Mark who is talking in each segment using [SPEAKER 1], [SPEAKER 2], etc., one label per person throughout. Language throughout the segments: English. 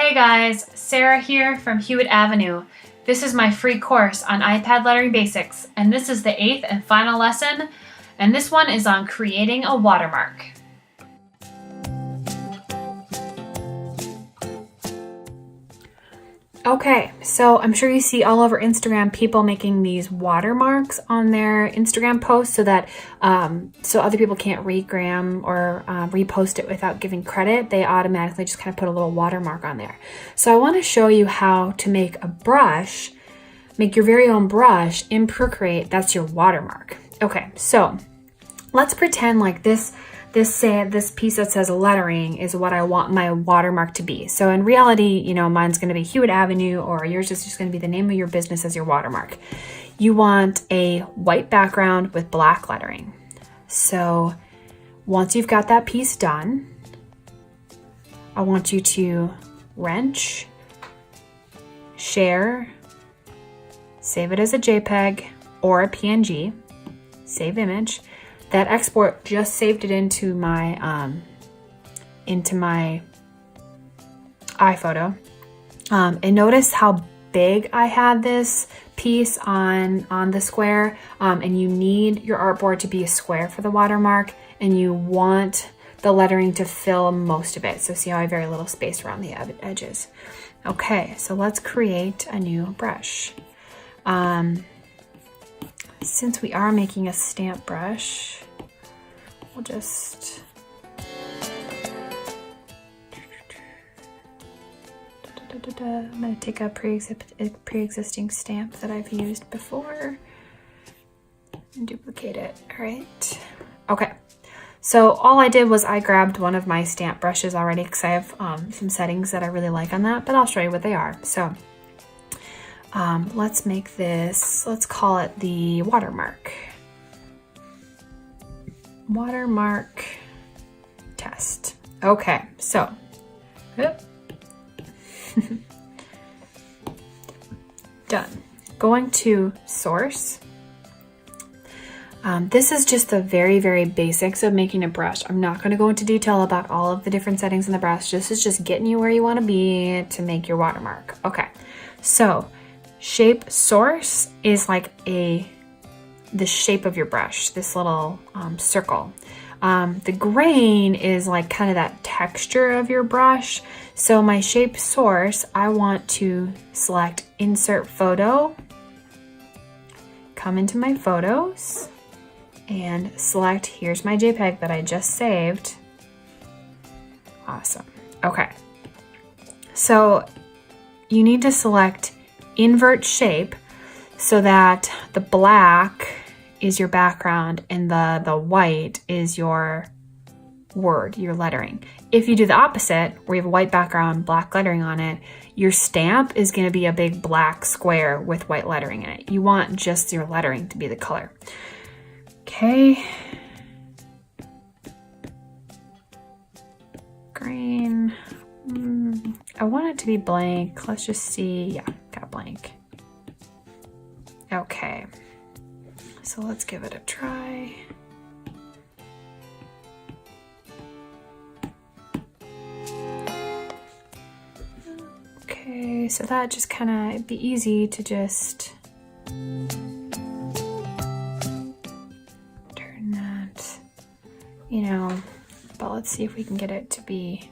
[SPEAKER 1] Hey guys, Sarah here from Hewitt Avenue. This is my free course on iPad lettering basics, and this is the 8th and final lesson, and this one is on creating a watermark. Okay, so I'm sure you see all over Instagram people making these watermarks on their Instagram posts so that so other people can't regram or repost it without giving credit. They automatically just kind of put a little watermark on there. So I want to show you how to make a brush, make your very own brush in Procreate. That's your watermark. Okay, so let's pretend like this piece that says lettering is what I want my watermark to be. So in reality, you know, mine's going to be Hewitt Avenue, or yours is just going to be the name of your business as your watermark. You want a white background with black lettering. So once you've got that piece done, I want you to wrench, share, save it as a JPEG or a PNG, save image. That export just saved it into my iPhoto. And notice how big I had this piece on the square. And you need your artboard to be a square for the watermark, and you want the lettering to fill most of it. So see how I have very little space around the edges. Okay, so let's create a new brush. Since we are making a stamp brush, we'll just I'm going to take a pre-existing stamp that I've used before and duplicate it. All right. Okay. So all I did was I grabbed one of my stamp brushes already because I have some settings that I really like on that, but I'll show you what they are. So let's make this, let's call it the watermark. Watermark test. Okay, so done. Going to source. This is just the very, very basics of making a brush. I'm not going to go into detail about all of the different settings in the brush. This is just getting you where you want to be to make your watermark. Okay, so shape source is like the shape of your brush, this little circle. The grain is like kind of that texture of your brush. So my shape source, I want to select insert photo, come into my photos, and select, here's my JPEG that I just saved. Awesome. Okay. So you need to select invert shape so that the black is your background and the white is your word, your lettering. If you do the opposite, where you have a white background, black lettering on it, your stamp is going to be a big black square with white lettering in it. You want just your lettering to be the color. Okay. Green. I want it to be blank. Let's just see. Yeah, got blank. Okay. So let's give it a try. Okay, so that just kind of, it'd be easy to just turn that, you know, but let's see if we can get it to be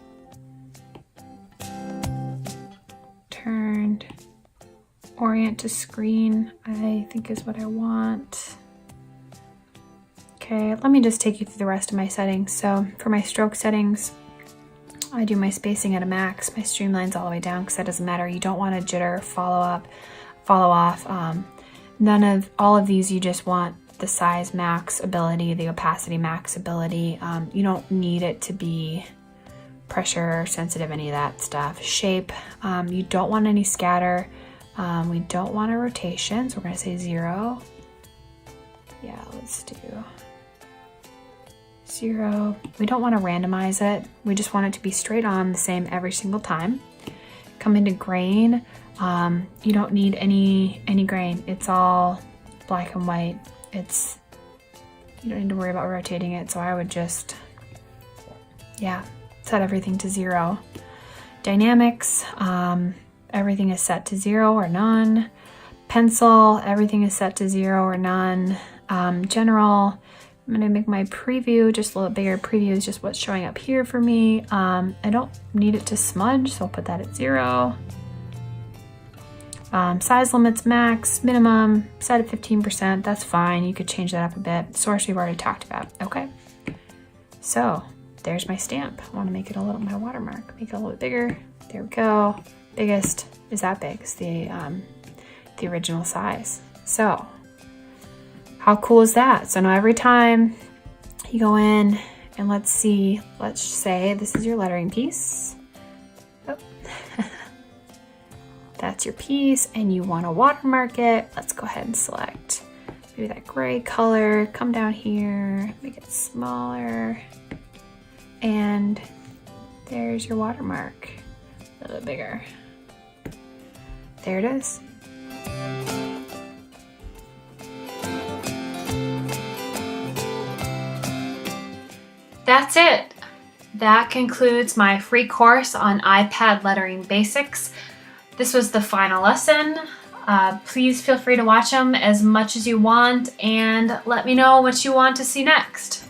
[SPEAKER 1] turned. Orient to screen, I think is what I want. Okay, let me just take you through the rest of my settings. So for my stroke settings, I do my spacing at a max, my streamlines all the way down because that doesn't matter. You don't want to jitter, follow off. All of these, you just want the size max ability, the opacity max ability. You don't need it to be pressure sensitive, any of that stuff. Shape, you don't want any scatter. We don't want a rotation, so we're going to say 0. Yeah, let's do 0. We don't want to randomize it. We just want it to be straight on, the same every single time. Come into grain. You don't need any grain. It's all black and white. You don't need to worry about rotating it, so I would just, yeah, set everything to 0. Dynamics, everything is set to 0 or none. Pencil, everything is set to 0 or none. General, I'm gonna make my preview just a little bigger. Preview is just what's showing up here for me. I don't need it to smudge, so I'll put that at 0. Size limits, max, minimum, set at 15%. That's fine. You could change that up a bit. Source we've already talked about. Okay. So there's my stamp. I want to make it a little, my watermark. Make it a little bit bigger. There we go. Biggest is that big. It's the original size. So how cool is that? So now every time you go in and let's say this is your lettering piece. Oh. That's your piece and you want to watermark it. Let's go ahead and select maybe that gray color. Come down here, make it smaller. And there's your watermark. A little bigger. There it is. That's it. That concludes my free course on iPad lettering basics. This was the final lesson. Please feel free to watch them as much as you want and let me know what you want to see next.